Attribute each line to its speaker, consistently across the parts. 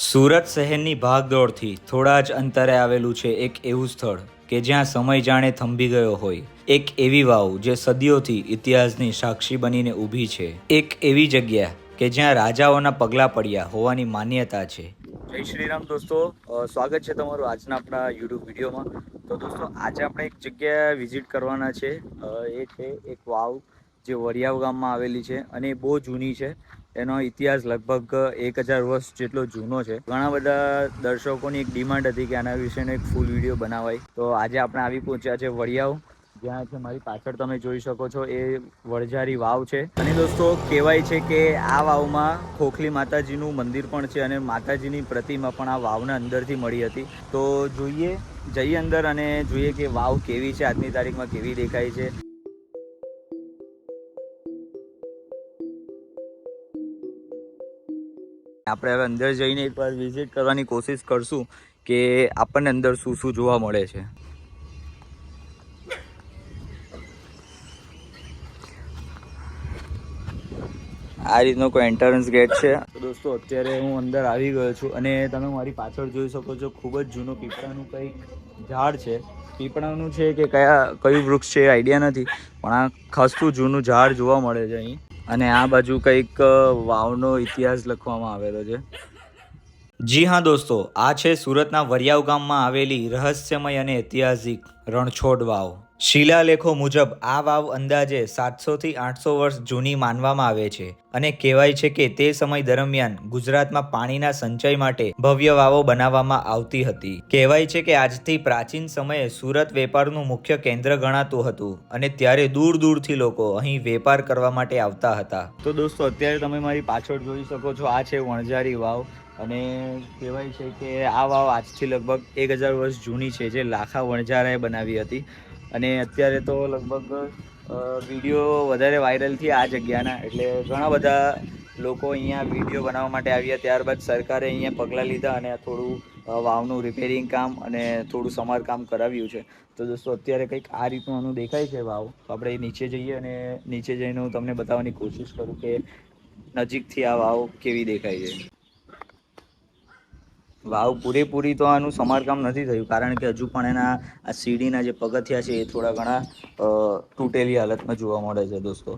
Speaker 1: સુરત શહેરની ભાગદોડથી થોડા જ અંતરે આવેલું છે એક એવું સ્થળ કે જ્યાં સમય જાણે થંભી ગયો હોય. એક એવી વાવ જે સદીઓથી ઇતિહાસની સાક્ષી બનીને ઊભી છે. એક એવી જગ્યા કે જ્યાં રાજાઓના પગલાં પડ્યા હોવાની માન્યતા છે. જય શ્રી રામ દોસ્તો, સ્વાગત છે તમારું આજના આપણા યુટ્યુબ વિડીયોમાં. તો દોસ્તો, આજે આપણે એક જગ્યા વિઝિટ કરવાના છે. એ છે એક વાવ જે વડિયાવ ગામમાં આવેલી છે અને બહુ જૂની છે. એનો ઇતિહાસ લગભગ 1000 વર્ષ જેટલો જૂનો છે. ઘણા બધા દર્શકોની એક ડિમાન્ડ હતી કે આના વિશેનો એક ફૂલ વિડીયો બનાવાય. તો આજે આપણે આવી પહોંચ્યા છે વડિયાવ, જ્યાં છે મારી પાછળ તમે જોઈ શકો છો એ વણઝારી વાવ છે. અને દોસ્તો, કહેવાય છે કે આ વાવમાં ખોખલી માતાજીનું મંદિર પણ છે અને માતાજીની પ્રતિમા પણ આ વાવના અંદરથી મળી હતી. તો જઈએ અંદર અને જોઈએ કે વાવ કેવી છે, આજની તારીખમાં કેવી દેખાય છે. આપણે હવે અંદર જઈને એકવાર વિઝિટ કરવાની કોશિશ કરશું કે આપણને અંદર શું શું જોવા મળે છે. આ રીતનો કોઈ એન્ટ્રન્સ ગેટ છે. તો દોસ્તો, અત્યારે હું અંદર આવી ગયો છું અને તમે મારી પાછળ જોઈ શકો છો ખૂબ જ જૂનું પીપળાનું કંઈક ઝાડ છે. પીપળાનું છે કે કયું વૃક્ષ છે એ આઈડિયા નથી, પણ આ ખાસું જૂનું ઝાડ જોવા મળે છે અહીં. અને આ બાજુ કંઈક વાવનો ઇતિહાસ લખવામાં આવેલો છે. જી હા દોસ્તો, આ છે સુરતના વરિયાવ ગામમાં આવેલી રહસ્યમય અને ઐતિહાસિક રણછોડ વાવ. શિલાલેખો મુજબ આ વાવ અંદાજે 700 થી 800 વર્ષ જૂની માનવામાં આવે છે અને કહેવાય છે કે તે સમય દરમિયાન ગુજરાતમાં પાણીના સંચય માટે ભવ્ય વાવો બનાવવામાં આવતી હતી. કહેવાય છે કે આજથી પ્રાચીન સમયે સુરત વેપારનું મુખ્ય કેન્દ્ર ગણાતું હતું અને ત્યારે દૂર દૂરથી લોકો અહીં વેપાર કરવા માટે આવતા હતા. તો દોસ્તો, અત્યારે તમે મારી પાછળ જોઈ શકો છો, આ છે વણઝારી વાવ. અને કહેવાય છે કે આ વાવ આજથી લગભગ 1000 વર્ષ જૂની છે, જે લાખા વણઝારાએ બનાવી હતી. અને અત્યારે તો લગભગ વિડીયો વધારે વાયરલ થયા આ જગ્યાના, એટલે ઘણા બધા લોકો અહીંયા વિડીયો બનાવવા માટે આવ્યા. ત્યારબાદ સરકારે અહીંયા પગલાં લીધા અને થોડું વાવનું રિપેરિંગ કામ અને થોડું સમારકામ કરાવ્યું છે. તો દોસ્તો, અત્યારે કંઈક આ રીતનું આનું દેખાય છે વાવ. તો આપણે નીચે જઈએ અને નીચે જઈને હું તમને બતાવવાની કોશિશ કરું કે નજીકથી આ વાવ કેવી દેખાય છે. વાવ પૂરેપૂરી તો આનું સમારકામ નથી થયું, કારણ કે હજુ પણ એના આ સીડીના જે પગથિયા છે એ થોડા ઘણા તૂટેલી હાલતમાં જોવા મળે છે દોસ્તો.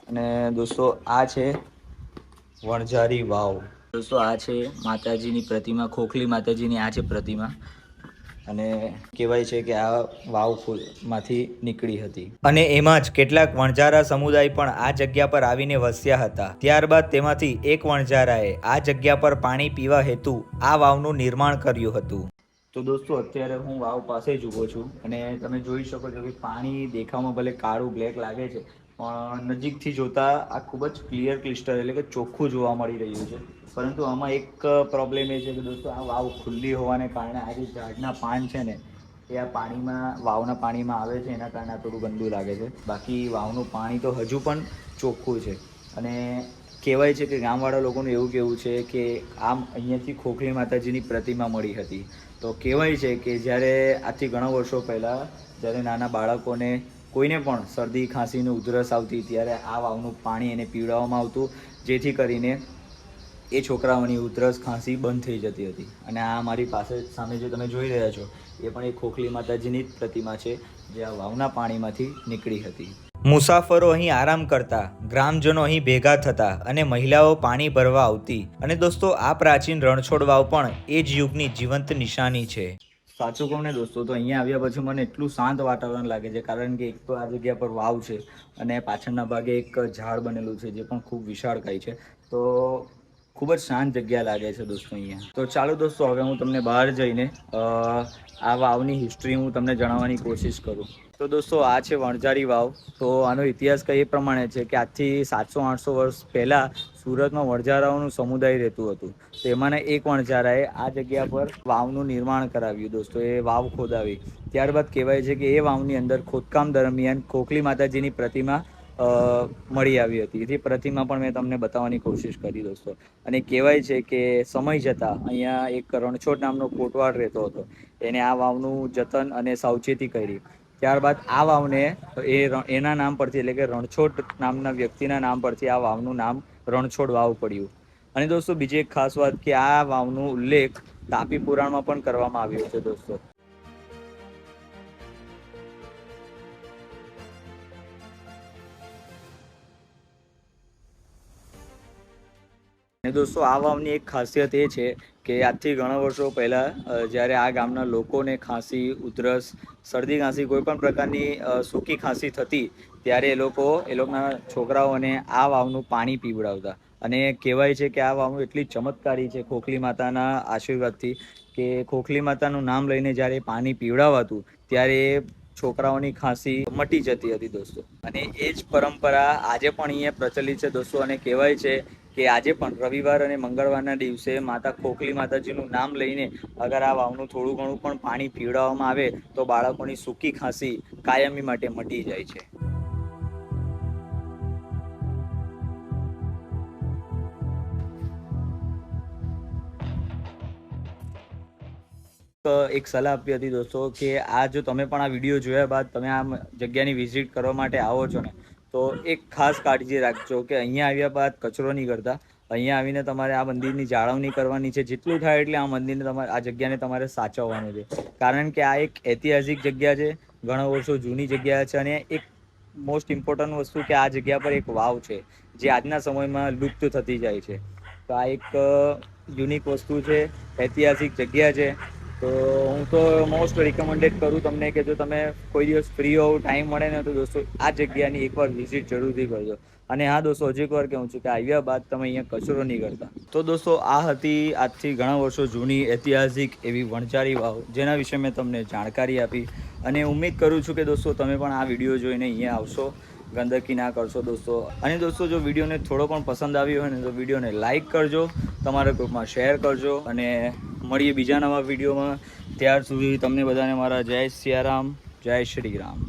Speaker 1: અને દોસ્તો, આ છે વણઝારી વાવ. દોસ્તો, આ છે માતાજીની પ્રતિમા, ખોખલી માતાજીની આ છે પ્રતિમા. અને કહેવાય છે કે આ વાવમાંથી નીકળી હતી. અને એમાં જ કેટલાક વણઝારા સમુદાય પણ આ જગ્યા પર આવીને વસ્યા હતા. ત્યારબાદ તેમાંથી એક વણઝારાએ આ જગ્યા પર પાણી પીવા હેતુ આ વાવનું નિર્માણ કર્યું હતું. તો દોસ્તો, અત્યારે હું વાવ પાસે જ ઊભો છું અને તમે જોઈ શકો છો કે પાણી દેખાવમાં ભલે કાળું બ્લેક લાગે છે, પણ નજીકથી જોતા આ ખૂબ જ ક્લિયર ક્લિસ્ટર એટલે કે ચોખ્ખું જોવા મળી રહ્યું છે. પરંતુ આમાં એક પ્રોબ્લેમ એ છે કે દોસ્તો, આ વાવ ખુલ્લી હોવાને કારણે આ જે ઝાડના પાન છે ને એ આ પાણીમાં, વાવના પાણીમાં આવે છે, એના કારણે આ થોડું ગંદુ લાગે છે. બાકી વાવનું પાણી તો હજુ પણ ચોખ્ખું છે. અને કહેવાય છે કે ગામવાળા લોકોનું એવું કહેવું છે કે આમ અહીંયાથી ખોખલી માતાજીની પ્રતિમા મળી હતી. તો કહેવાય છે કે જ્યારે આજથી ઘણા વર્ષો પહેલાં જ્યારે નાના બાળકોને કોઈને પણ શરદી, ખાંસીને ઉધરસ આવતી, ત્યારે આ વાવનું પાણી એને પીવડાવવામાં આવતું, જેથી કરીને એ છોકરાઓની ઉધરસ, ખાંસી બંધ થઈ જતી હતી. અને આ મારી પાસે સામે જે તમે જોઈ રહ્યા છો એ પણ એક ખોખલી માતાજીની જ પ્રતિમા છે, જે આ વાવના પાણીમાંથી નીકળી હતી. મુસાફરો અહીં આરામ કરતા, ગ્રામજનો અહીં ભેગા થતા અને મહિલાઓ પાણી ભરવા આવતી. અને દોસ્તો, આ પ્રાચીન રણછોડ વાવ પણ એ જ યુગની જીવંત નિશાની છે. સાચું કહું ને દોસ્તો, તો અહીંયા આવ્યા પછી મને એટલું શાંત વાતાવરણ લાગે છે, કારણ કે એક તો આ જગ્યા પર વાવ છે અને પાછળના ભાગે એક ઝાડ બનેલું છે જે પણ ખૂબ વિશાળકાય છે. તો ખૂબ જ શાંત જગ્યા લાગે છે દોસ્તો અહીંયા. તો ચાલો દોસ્તો, હવે હું તમને બહાર જઈને આ વાવની હિસ્ટ્રી હું તમને જણાવવાની કોશિશ કરું. તો દોસ્તો, આ છે વણઝારી વાવ. તો આનો ઇતિહાસ કંઈ એ પ્રમાણે છે કે આજથી 700-800 વર્ષ પહેલાં સુરતમાં વણઝારાઓનું સમુદાય રહેતું હતું. તો એમાંના એક વણઝારાએ આ જગ્યા પર વાવનું નિર્માણ કરાવ્યું દોસ્તો. એ વાવ ખોદાવી. ત્યારબાદ કહેવાય છે કે એ વાવની અંદર ખોદકામ દરમિયાન ખોખલી માતાજીની પ્રતિમા મળી આવી હતી. એ પ્રતિમા પણ મેં તમને બતાવવાની કોશિશ કરી દોસ્તો. અને કહેવાય છે કે સમય જતાં અહીંયા એક રણછોડ નામનો કોટવાળ રહેતો હતો. એને આ વાવનું જતન અને સાવચેતી કરી. ત્યારબાદ આ વાવને એના નામ પરથી, એટલે કે રણછોડ નામના વ્યક્તિના નામ પરથી આ વાવનું નામ રણછોડ વાવ પડ્યું. અને દોસ્તો બીજી એક ખાસ વાત કે આ વાવનો ઉલ્લેખ તાપી પુરાણમાં પણ કરવામાં આવ્યો છે દોસ્તો. અને દોસ્તો આ વાવની એક ખાસિયત એ છે કે આજથી ઘણા વર્ષો પહેલાં જ્યારે આ ગામના લોકોને ખાંસી, ઉધરસ, શરદી ખાંસી કોઈ પણ પ્રકારની સૂકી ખાંસી થતી ત્યારે એ લોકોના છોકરાઓને આ વાવનું પાણી પીવડાવતા. અને કહેવાય છે કે આ વાવ એટલી ચમત્કારી છે ખોખલી માતાના આશીર્વાદથી કે ખોખલી માતાનું નામ લઈને જ્યારે પાણી પીવડાવાતું ત્યારે છોકરાઓની ખાંસી મટી જતી હતી દોસ્તો. અને એ જ પરંપરા આજે પણ અહીંયા પ્રચલિત છે દોસ્તો. અને કહેવાય છે કે આજે પણ રવિવાર અને મંગળવારના દિવસે માતા ખોખલી માતાજીનું નામ લઈને અગર આ વાવનું થોડું ઘણું પણ પાણી પીવડાવવામાં આવે તો બાળકોની સૂકી ખાંસી કાયમી માટે મટી જાય છે. એક સલાહ આપી હતી દોસ્તો કે આ જો તમે પણ આ વિડીયો જોયા બાદ તમે આ જગ્યાની વિઝિટ કરવા માટે આવો છો ને તો એક ખાસ કાળજી રાખજો કે અહીંયા આવ્યા બાદ કચરો નહીં કરતા. અહીંયા આવીને તમારે આ મંદિરની જાળવણી કરવાની છે. જેટલું થાય એટલે આ મંદિરને તમારે આ જગ્યાને તમારે સાચવવાનું છે. કારણ કે આ એક ઐતિહાસિક જગ્યા છે, ઘણા વર્ષો જૂની જગ્યા છે. અને એક મોસ્ટ ઇમ્પોર્ટન્ટ વસ્તુ કે આ જગ્યા પર એક વાવ છે જે આજના સમયમાં લુપ્ત થતી જાય છે. તો આ એક યુનિક વસ્તુ છે, ઐતિહાસિક જગ્યા છે. તો હું તો મોસ્ટ રિકમેન્ડેડ કરું તમને કે જો તમે કોઈ દિવસ ફ્રી હોવ, ટાઈમ મળે ને તો દોસ્તો આ જગ્યાની એકવાર વિઝિટ જરૂરથી કરજો. અને હા દોસ્તો હજી એક વાર કહું છું કે આવ્યા બાદ તમે અહીંયા કચરો નહીં કરતા. તો દોસ્તો આ હતી આજથી ઘણા વર્ષો જૂની ઐતિહાસિક એવી વણઝારી વાવ જેના વિશે મેં તમને જાણકારી આપી. અને ઉમ્મીદ કરું છું કે દોસ્તો તમે પણ આ વિડીયો જોઈને અહીંયા આવશો, ગંદકી ના કરશો દોસ્તો. અને દોસ્તો જો વિડીયોને થોડો પણ પસંદ આવ્યો હોય ને તો વિડીયોને લાઇક કરજો, તમારા ગ્રુપમાં શેર કરજો. અને મળીએ બીજા નવા વિડીયોમાં. ત્યાર સુધી તમને બધાને મારા જય સિયારામ, જય શ્રી રામ.